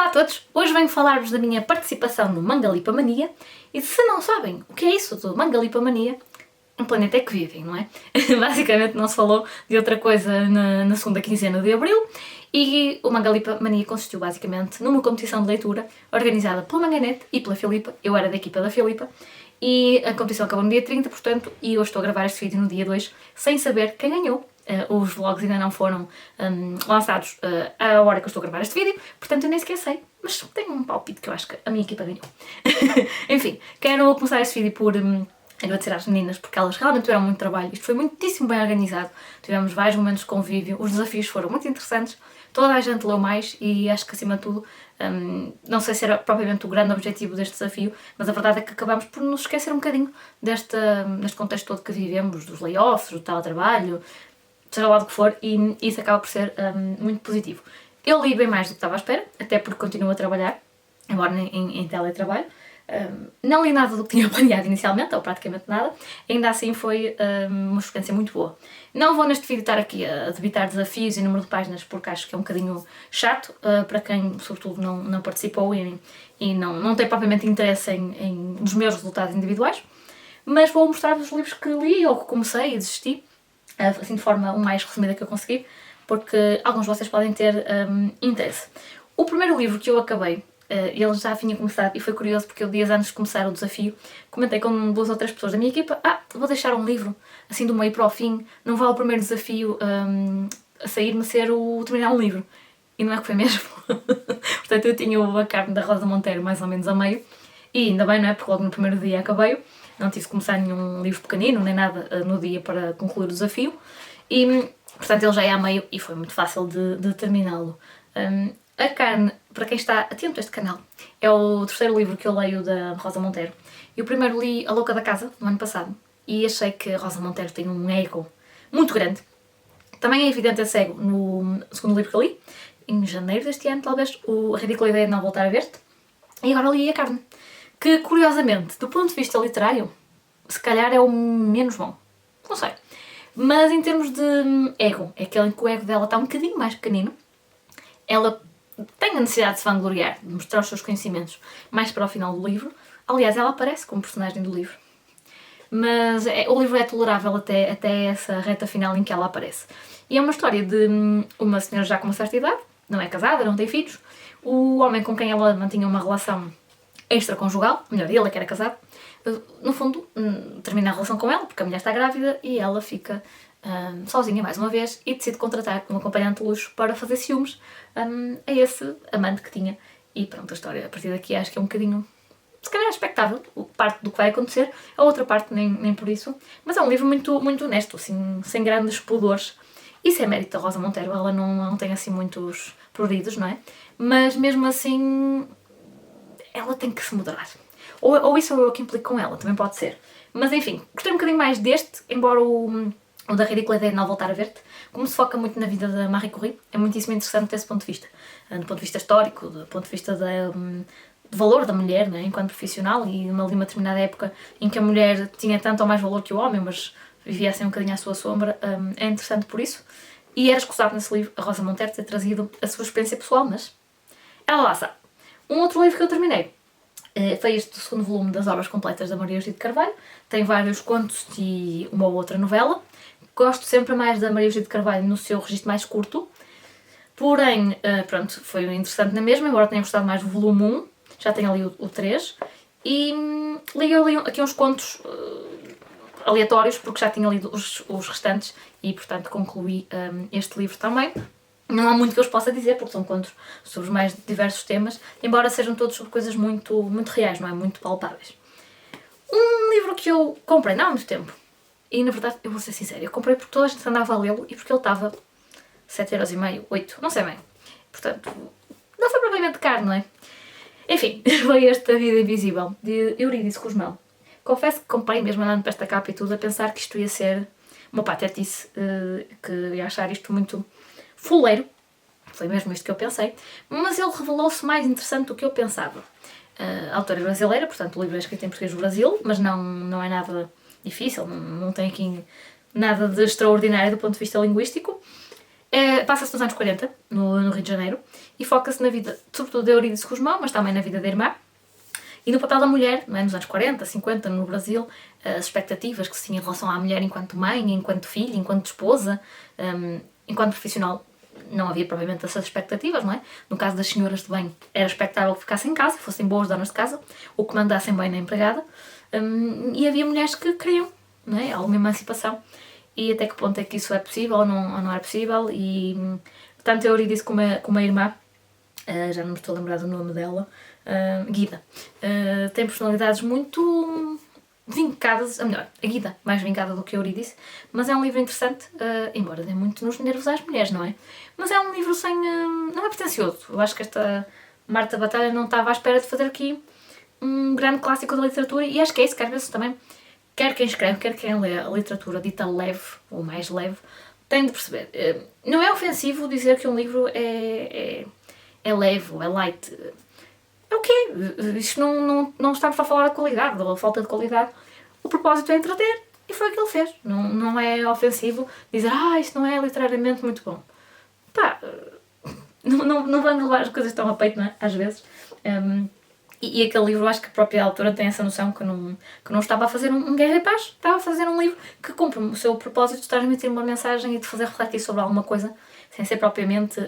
Olá a todos! Hoje venho falar-vos da minha participação no Mangalipamania e se não sabem o que é isso do Mangalipamania, um planeta é que vivem, não é? Basicamente não se falou de outra coisa na segunda quinzena de Abril e o Mangalipamania consistiu basicamente numa competição de leitura organizada pela Manganete e pela Filipa. Eu era da equipa da Filipa e a competição acabou no dia 30, portanto, e eu estou a gravar este vídeo no dia 2 sem saber quem ganhou. Os vlogs ainda não foram lançados à hora que eu estou a gravar este vídeo, portanto eu nem sequer sei, mas tenho um palpite que eu acho que a minha equipa ganhou. Enfim, quero começar este vídeo por agradecer às meninas, porque elas realmente tiveram muito trabalho, isto foi muitíssimo bem organizado, tivemos vários momentos de convívio, os desafios foram muito interessantes, toda a gente leu mais e acho que acima de tudo, não sei se era propriamente o grande objetivo deste desafio, mas a verdade é que acabamos por nos esquecer um bocadinho deste contexto todo que vivemos, dos layoffs, do teletrabalho, seja lá do que for, e isso acaba por ser muito positivo. Eu li bem mais do que estava à espera, até porque continuo a trabalhar, embora em teletrabalho. Não li nada do que tinha planeado inicialmente, ou praticamente nada, ainda assim foi uma experiência muito boa. Não vou neste vídeo estar aqui a debitar desafios e número de páginas, porque acho que é um bocadinho chato para quem, sobretudo, não participou e não tem propriamente interesse nos meus resultados individuais, mas vou mostrar-vos os livros que li ou que comecei e desisti, assim de forma o mais resumida que eu consegui, porque alguns de vocês podem ter interesse. O primeiro livro que eu acabei, ele já tinha começado e foi curioso porque eu dias antes de começar o desafio comentei com 2 ou 3 pessoas da minha equipa: vou deixar um livro assim do meio para o fim, não vale o primeiro desafio a sair-me ser o terminar um livro. E não é que foi mesmo. Portanto, eu tinha A Carne da Rosa Monteiro mais ou menos a meio, e ainda bem, não é? Porque logo no primeiro dia acabei-o. Não tive de começar nenhum livro pequenino, nem nada no dia para concluir o desafio. E, portanto, ele já é a meio e foi muito fácil de terminá-lo. A Carne, para quem está atento a este canal, é o terceiro livro que eu leio da Rosa Monteiro. E o primeiro li A Louca da Casa, no ano passado, e achei que a Rosa Monteiro tem um ego muito grande. Também é evidente esse ego no segundo livro que eu li, em janeiro deste ano, talvez, A Ridícula Ideia de Não Voltar a Ver-te. E agora li A Carne, que, curiosamente, do ponto de vista literário, se calhar é o menos bom. Não sei. Mas em termos de ego, é aquele em que o ego dela está um bocadinho mais pequenino. Ela tem a necessidade de se vangloriar, de mostrar os seus conhecimentos mais para o final do livro. Aliás, ela aparece como personagem do livro. Mas o livro é tolerável até essa reta final em que ela aparece. E é uma história de uma senhora já com uma certa idade, não é casada, não tem filhos. O homem com quem ela mantinha uma relação extraconjugal, melhor, ele é que era casado, no fundo termina a relação com ela porque a mulher está grávida e ela fica sozinha mais uma vez e decide contratar um acompanhante de luxo para fazer ciúmes a esse amante que tinha. E pronto, a história a partir daqui acho que é um bocadinho, se calhar, expectável, parte do que vai acontecer, a outra parte nem por isso, mas é um livro muito, muito honesto, assim, sem grandes pudores. Isso é mérito da Rosa Monteiro, ela não tem assim muitos pruridos, não é? Mas mesmo assim ela tem que se moderar. Ou isso é o que implico com ela, também pode ser. Mas enfim, gostei um bocadinho mais deste, embora o da Ridícula Ideia de Não Voltar a Ver-te, como se foca muito na vida da Marie Curie, é muitíssimo interessante desse ponto de vista. Do ponto de vista histórico, do ponto de vista do valor da mulher, né, enquanto profissional, e numa determinada época em que a mulher tinha tanto ou mais valor que o homem, mas vivia assim um bocadinho à sua sombra, é interessante por isso. E era escusado nesse livro a Rosa Monteiro ter trazido a sua experiência pessoal, mas ela lá sabe. Um outro livro que eu terminei foi este segundo volume das obras completas da Maria Eugênia de Carvalho. Tem vários contos e uma ou outra novela. Gosto sempre mais da Maria Eugênia de Carvalho no seu registro mais curto. Porém, pronto, foi interessante na mesma, embora tenha gostado mais do volume 1. Já tenho ali o 3. E li aqui uns contos aleatórios, porque já tinha lido os restantes e, portanto, concluí este livro também. Não há muito que eu vos possa dizer, porque são contos sobre os mais diversos temas, embora sejam todos sobre coisas muito, muito reais, não é? Muito palpáveis. Um livro que eu comprei não há muito tempo, e na verdade, eu vou ser sincera, eu comprei porque toda a gente andava a lê-lo e porque ele estava 7,5€, 8€, não sei bem. Portanto, não foi propriamente caro, não é? Enfim, foi este A Vida Invisível, de Eurídice Gusmão. Confesso que comprei, mesmo andando para esta capa e tudo, a pensar que isto ia ser uma patetice, que ia achar isto muito fuleiro, foi mesmo isto que eu pensei, mas ele revelou-se mais interessante do que eu pensava. A autora é brasileira, portanto o livro é escrito em português do Brasil, mas não é nada difícil, não tem aqui nada de extraordinário do ponto de vista linguístico. Passa-se nos anos 40, no Rio de Janeiro, e foca-se na vida, sobretudo de Eurídice Gusmão, mas também na vida da irmã, e no papel da mulher, não é? Nos anos 40, 50, no Brasil, as expectativas que se tinha em relação à mulher enquanto mãe, enquanto filha, enquanto esposa, enquanto profissional, não havia provavelmente essas expectativas, não é? No caso das senhoras de bem, era expectável que ficassem em casa, fossem boas donas de casa, ou que mandassem bem na empregada, e havia mulheres que queriam, não é? Alguma emancipação. E até que ponto é que isso é possível ou não é possível, e tanto a Eurídice como a irmã, já não me estou a lembrar do nome dela, Guida, tem personalidades muito vincadas, ou melhor, a Guida mais vincada do que a Eurídice, mas é um livro interessante, embora dê muito nos nervos às mulheres, não é? Mas é um livro sem... não é pretencioso. Eu acho que esta Marta Batalha não estava à espera de fazer aqui um grande clássico da literatura, e acho que é isso que às vezes também, quer quem escreve, quer quem lê a literatura dita leve, ou mais leve, tem de perceber. Não é ofensivo dizer que um livro é leve, ou é light. É o quê? Isto não estamos a falar da qualidade, ou a falta de qualidade. O propósito é entreter, e foi o que ele fez. Não é ofensivo dizer, isto não é literariamente muito bom. Pá, não vamos levar as coisas tão a peito, não é? Às vezes. E aquele livro, acho que a própria autora tem essa noção que não estava a fazer um Guerra e Paz, estava a fazer um livro que cumpre o seu propósito de transmitir uma mensagem e de fazer refletir sobre alguma coisa, sem ser propriamente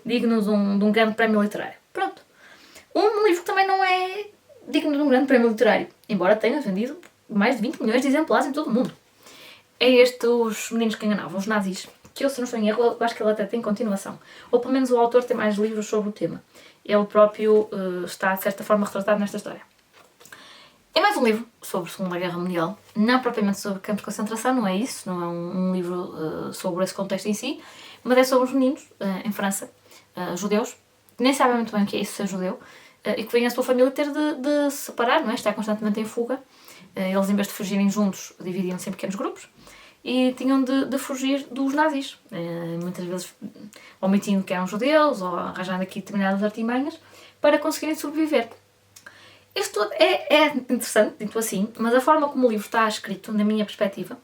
digno de um grande prémio literário. Pronto. Um livro que também não é digno de um grande prémio literário, embora tenha vendido mais de 20 milhões de exemplares em todo o mundo. É este Os Meninos que Enganavam, Os Nazis, que eu, se não estou em erro, eu acho que ele até tem continuação. Ou pelo menos o autor tem mais livros sobre o tema. Ele próprio está, de certa forma, retratado nesta história. É mais um livro sobre a Segunda Guerra Mundial, não propriamente sobre campos de concentração, não é isso, não é um livro sobre esse contexto em si, mas é sobre os meninos, em França, judeus, que nem sabem muito bem o que é isso ser judeu, e que vêm a sua família ter de se separar, não é? Estar constantemente em fuga. Eles, em vez de fugirem juntos, dividiam-se em pequenos grupos, e tinham de fugir dos nazis, muitas vezes omitindo que eram judeus ou arranjando aqui determinadas artimanhas para conseguirem sobreviver. Isto é interessante, dito assim, mas a forma como o livro está escrito, na minha perspectiva,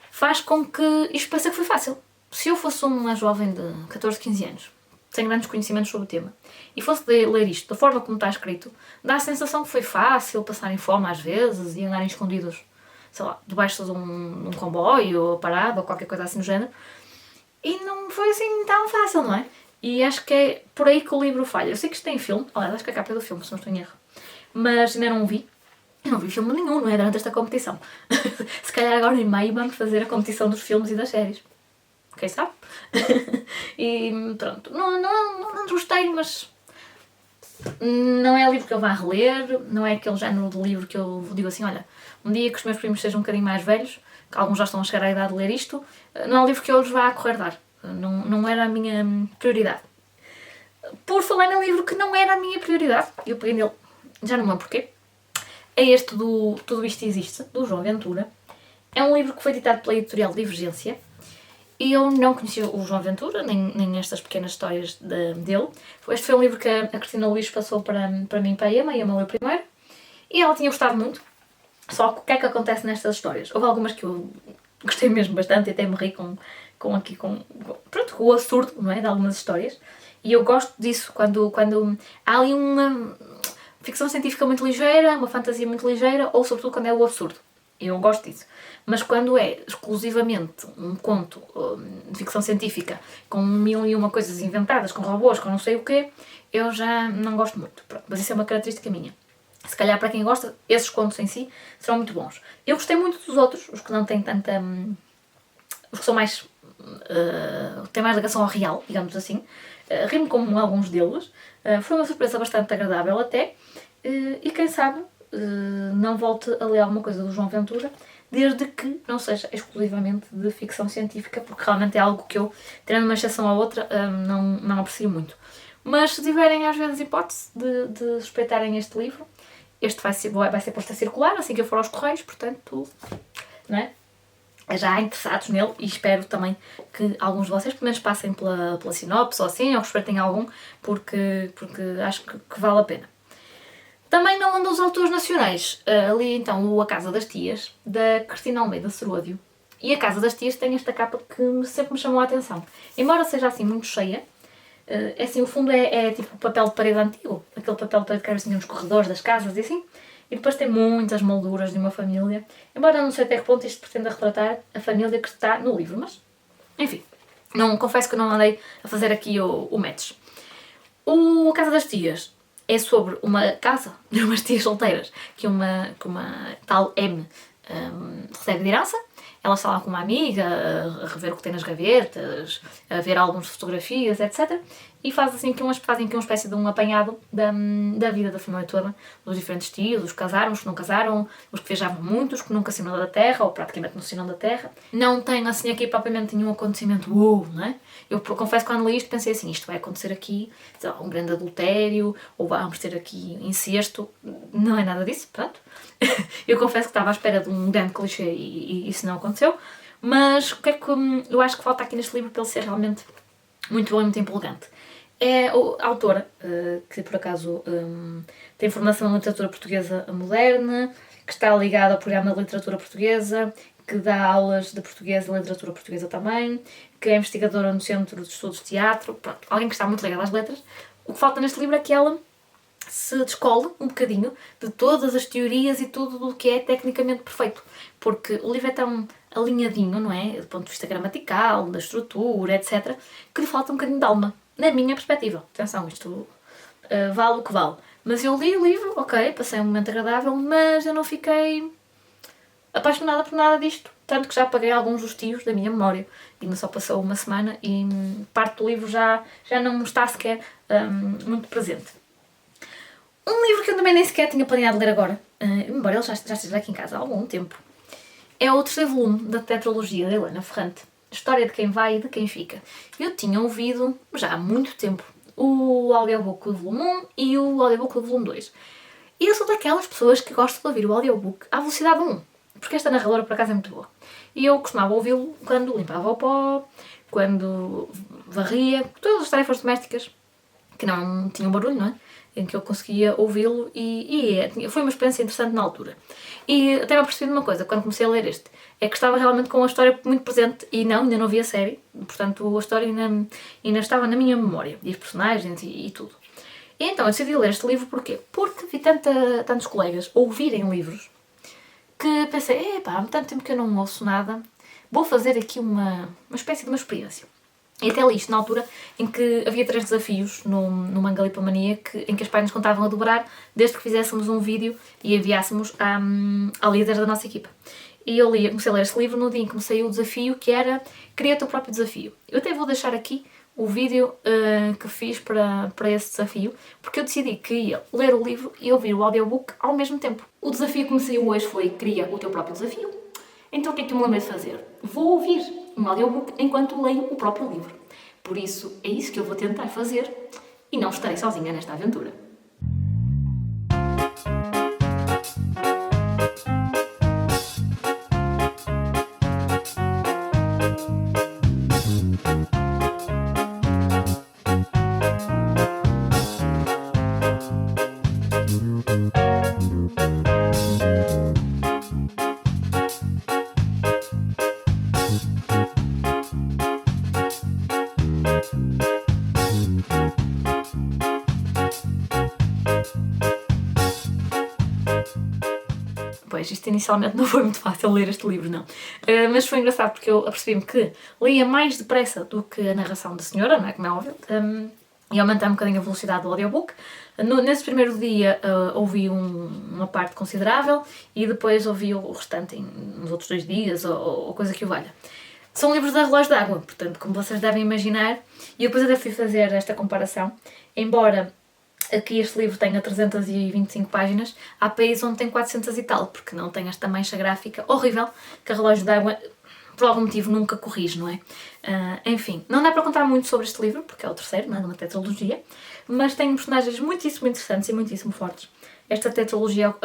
faz com que isto pareça que foi fácil. Se eu fosse uma jovem de 14, 15 anos, sem grandes conhecimentos sobre o tema, e fosse de ler isto da forma como está escrito, dá a sensação que foi fácil passarem fome às vezes e andarem escondidos, sei lá, debaixo de um comboio, ou parado, ou qualquer coisa assim do género. E não foi assim tão fácil, não é? E acho que é por aí que o livro falha. Eu sei que isto tem filme, aliás, acho que a capa é do filme, se não estou em erro. Mas ainda não o vi. Eu não vi filme nenhum, não é? Durante esta competição. Se calhar agora em maio vamos fazer a competição dos filmes e das séries. Quem sabe? E pronto. Não gostei, mas... não é livro que eu vá reler, não é aquele género de livro que eu digo assim, olha, um dia que os meus primos sejam um bocadinho mais velhos, que alguns já estão a chegar à idade de ler isto, não é um livro que eu lhes vá a correr dar. Não era a minha prioridade. Por falar num livro que não era a minha prioridade, eu peguei nele, já não me lembro porquê, é este do Tudo Isto Existe, do João Ventura. É um livro que foi editado pela editorial Divergência, e eu não conhecia o João Ventura, nem estas pequenas histórias dele. Este foi um livro que a Cristina Luís passou para mim, para a Emma leu primeiro, e ela tinha gostado muito. Só que o que é que acontece nestas histórias? Houve algumas que eu gostei mesmo bastante, e até me ri com o absurdo, não é, de algumas histórias. E eu gosto disso, quando há ali uma ficção científica muito ligeira, uma fantasia muito ligeira, ou sobretudo quando é o absurdo. Eu gosto disso. Mas quando é exclusivamente um conto de ficção científica, com mil e uma coisas inventadas, com robôs, com não sei o quê, eu já não gosto muito. Pronto, mas isso é uma característica minha. Se calhar para quem gosta, esses contos em si serão muito bons. Eu gostei muito dos outros, os que não têm tanta... os que são mais... têm mais ligação ao real, digamos assim. Ri-me com alguns deles. Foi uma surpresa bastante agradável até. E quem sabe não volte a ler alguma coisa do João Ventura, desde que não seja exclusivamente de ficção científica, porque realmente é algo que eu, tendo uma exceção à outra, não aprecio muito. Mas se tiverem às vezes hipótese de respeitarem este livro, este vai ser posto a circular assim que eu for aos Correios, portanto, não é? Já há interessados nele, e espero também que alguns de vocês pelo menos passem pela sinopse ou assim, ou respeitem algum, porque acho que vale a pena. Também na onda dos autores nacionais, ali então o A Casa das Tias, da Cristina Almeida Seródio, E a Casa das Tias tem esta capa que sempre me chamou a atenção. Embora seja assim muito cheia, é assim, o fundo é tipo papel de parede antigo, aquele papel de parede que era assim nos corredores das casas e assim. E depois tem muitas molduras de uma família. Embora não sei até que ponto isto pretenda retratar a família que está no livro, mas enfim. Confesso que não andei a fazer aqui o match. O Casa das Tias é sobre uma casa de umas tias solteiras que uma tal M recebe de herança. Ela está lá com uma amiga a rever o que tem nas gavetas, a ver álbuns de fotografias, etc. E fazem aqui uma espécie de um apanhado da vida da família toda, dos diferentes tios, os que casaram, os que não casaram, os que viajavam muito, os que nunca saíram da Terra, ou praticamente não saíram da Terra. Não tem assim aqui propriamente nenhum acontecimento, não é? Eu confesso que quando li isto pensei assim, isto vai acontecer aqui, sei lá, um grande adultério, ou vamos ter aqui incesto. Não é nada disso, pronto. Eu confesso que estava à espera de um grande clichê e isso não aconteceu. Mas o que é que eu acho que falta aqui neste livro para ele ser realmente muito bom e muito empolgante? É a autora, que por acaso tem formação em literatura portuguesa moderna, que está ligada ao programa de literatura portuguesa, que dá aulas de português e literatura portuguesa também, que é investigadora no Centro de Estudos de Teatro, pronto, alguém que está muito ligado às letras. O que falta neste livro é que ela se descole um bocadinho de todas as teorias e tudo o que é tecnicamente perfeito, porque o livro é tão alinhadinho, não é? Do ponto de vista gramatical, da estrutura, etc., que lhe falta um bocadinho de alma, na minha perspectiva. Atenção, isto vale o que vale. Mas eu li o livro, ok, passei um momento agradável, mas eu não fiquei apaixonada por nada disto. Tanto que já apaguei alguns dos tios da minha memória. Ainda só passou uma semana e parte do livro já não está sequer muito presente. Um livro que eu também nem sequer tinha planeado ler agora, embora ele já esteja aqui em casa há algum tempo, é o terceiro volume da tetralogia de Helena Ferrante, História de Quem Vai e de Quem Fica. Eu tinha ouvido, já há muito tempo, o audiobook do volume 1 e o audiobook do volume 2. E eu sou daquelas pessoas que gostam de ouvir o audiobook à velocidade 1, porque esta narradora por acaso é muito boa. E eu costumava ouvi-lo quando limpava o pó, quando varria, todas as tarefas domésticas que não tinham barulho, não é? Em que eu conseguia ouvi-lo e foi uma experiência interessante na altura. E até me apercebi de uma coisa, quando comecei a ler este, é que estava realmente com a história muito presente e ainda não vi a série, portanto a história ainda estava na minha memória, e os personagens e tudo. E então eu decidi ler este livro porquê? Porque vi tantos colegas ouvirem livros que pensei, há tanto tempo que eu não ouço nada, vou fazer aqui uma espécie de uma experiência. E até li isto na altura em que havia 3 desafios no Mangalipomania em que as páginas contavam a dobrar desde que fizéssemos um vídeo e enviássemos à líder da nossa equipa. E eu comecei a ler este livro no dia em que me saiu o desafio, que era Cria o teu próprio desafio. Eu até vou deixar aqui o vídeo que fiz para esse desafio, porque eu decidi que ia ler o livro e ouvir o audiobook ao mesmo tempo. O desafio que me saiu hoje foi Cria o teu próprio desafio. Então o que é que eu me lembrei de fazer? Vou ouvir um audiobook enquanto leio o próprio livro. Por isso, é isso que eu vou tentar fazer e não estarei sozinha nesta aventura. Pois, isto inicialmente não foi muito fácil ler este livro, não. Mas foi engraçado porque eu apercebi-me que lia mais depressa do que a narração da senhora, não é? Como é óbvio. E aumentar um bocadinho a velocidade do audiobook. Nesse primeiro dia ouvi uma parte considerável e depois ouvi o restante nos outros 2 dias ou coisa que o valha. São livros da relógio d'água, portanto, como vocês devem imaginar, e eu depois até fui fazer esta comparação, embora aqui este livro tenha 325 páginas, há países onde tem 400 e tal, porque não tem esta mancha gráfica horrível que a relógio d'água, por algum motivo, nunca corrige, não é? Enfim, não dá para contar muito sobre este livro, porque é o terceiro, não é? De uma tetralogia, mas tem personagens muitíssimo interessantes e muitíssimo fortes. Esta tetralogia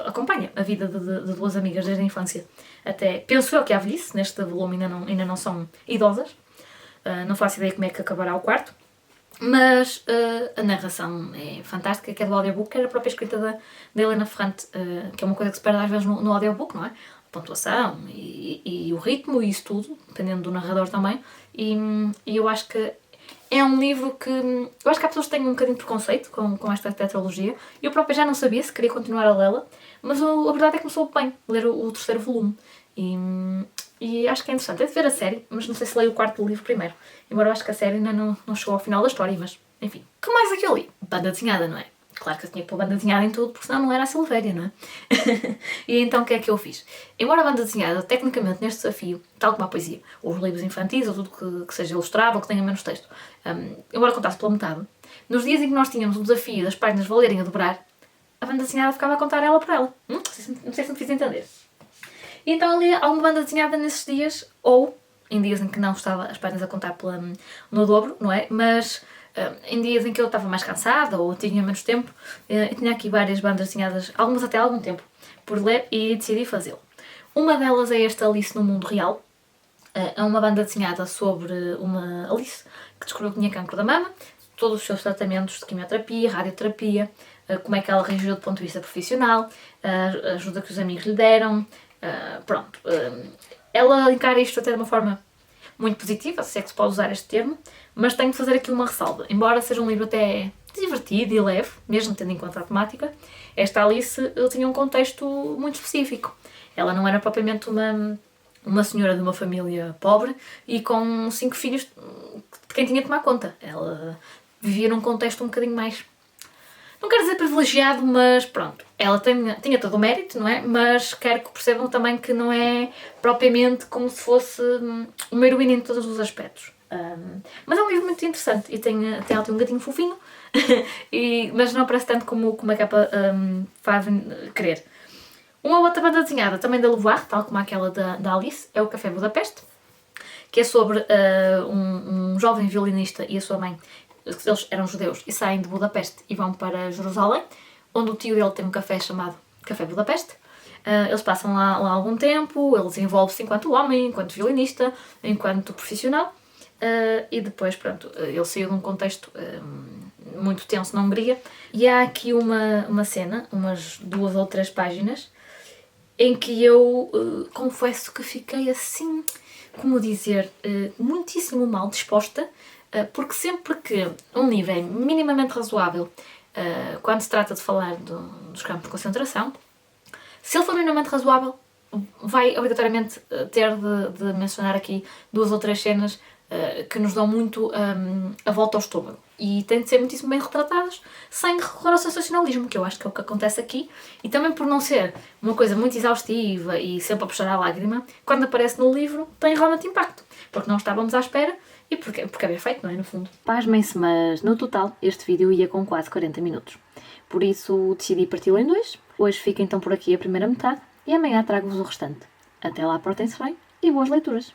acompanha a vida de 2 amigas desde a infância até, penso eu que à velhice, neste volume ainda não são idosas, não faço ideia como é que acabará o quarto, mas a narração é fantástica, que é do audiobook, que era a própria escrita da Helena Ferrante, que é uma coisa que se perde às vezes no audiobook, não é? pontuação e o ritmo e isso tudo, dependendo do narrador também. E eu acho que é um livro que... Eu acho que há pessoas que têm um bocadinho de preconceito com esta tetralogia. Eu própria já não sabia se queria continuar a lê-la, mas a verdade é que começou bem ler o terceiro volume. E acho que é interessante. É de ver a série, mas não sei se leio o quarto livro primeiro. Embora eu acho que a série ainda não chegou ao final da história, mas enfim. O que mais é que eu li? Banda desenhada, não é? Claro que eu tinha que pôr banda desenhada em tudo, porque senão não era a Silvéria, não é? E então o que é que eu fiz? Embora a banda desenhada, tecnicamente, neste desafio, tal como a poesia, ou os livros infantis, ou tudo que seja ilustrado, ou que tenha menos texto, embora contasse pela metade, nos dias em que nós tínhamos o desafio das páginas valerem a dobrar, a banda desenhada ficava a contar ela por ela. Não sei se me fiz entender. E então ali há uma banda desenhada nesses dias, ou em dias em que não estava as páginas a contar no dobro, não é? Mas em dias em que eu estava mais cansada ou tinha menos tempo, eu tinha aqui várias bandas desenhadas, algumas até há algum tempo, por ler e decidi fazê-lo. Uma delas é esta Alice no Mundo Real. É uma banda desenhada sobre uma Alice que descobriu que tinha cancro da mama, todos os seus tratamentos de quimioterapia, radioterapia, como é que ela reagiu do ponto de vista profissional, a ajuda que os amigos lhe deram, pronto. Ela encara isto até de uma forma muito positiva, se é que se pode usar este termo, mas tenho de fazer aqui uma ressalva. Embora seja um livro até divertido e leve, mesmo tendo em conta a temática, esta Alice tinha um contexto muito específico. Ela não era propriamente uma senhora de uma família pobre e com 5 filhos de quem tinha de tomar conta. Ela vivia num contexto um bocadinho mais... Não quero dizer privilegiado, mas pronto. Ela tinha todo o mérito, não é? Mas quero que percebam também que não é propriamente como se fosse uma heroína em todos os aspectos. Mas é um livro muito interessante e tem um gatinho fofinho, mas não parece tanto como a capa faz crer. Uma outra banda desenhada, também da Levoir, tal como aquela da Alice, é o Café Budapeste, que é sobre um jovem violinista e a sua mãe. Eles eram judeus e saem de Budapeste e vão para Jerusalém, onde o tio dele tem um café chamado Café Budapeste. Eles passam lá algum tempo, ele desenvolve-se enquanto homem, enquanto violinista, enquanto profissional. E depois, pronto, ele saiu de um contexto muito tenso na Hungria. E há aqui uma cena, umas 2 ou 3 páginas, em que eu confesso que fiquei assim, como dizer, muitíssimo mal disposta, porque sempre que um livro é minimamente razoável, quando se trata de falar dos campos de concentração, se ele for minimamente razoável, vai obrigatoriamente ter de mencionar aqui 2 ou 3 cenas que nos dão muito a volta ao estômago. E têm de ser muitíssimo bem retratadas, sem recorrer ao sensacionalismo, que eu acho que é o que acontece aqui. E também por não ser uma coisa muito exaustiva e sempre a puxar à lágrima, quando aparece no livro tem realmente impacto. Porque não estávamos à espera e porque é bem feito, não é? No fundo. Pasmem-se, mas no total este vídeo ia com quase 40 minutos. Por isso decidi parti-lo em 2. Hoje fica então por aqui a primeira metade e amanhã trago-vos o restante. Até lá, portem-se bem e boas leituras!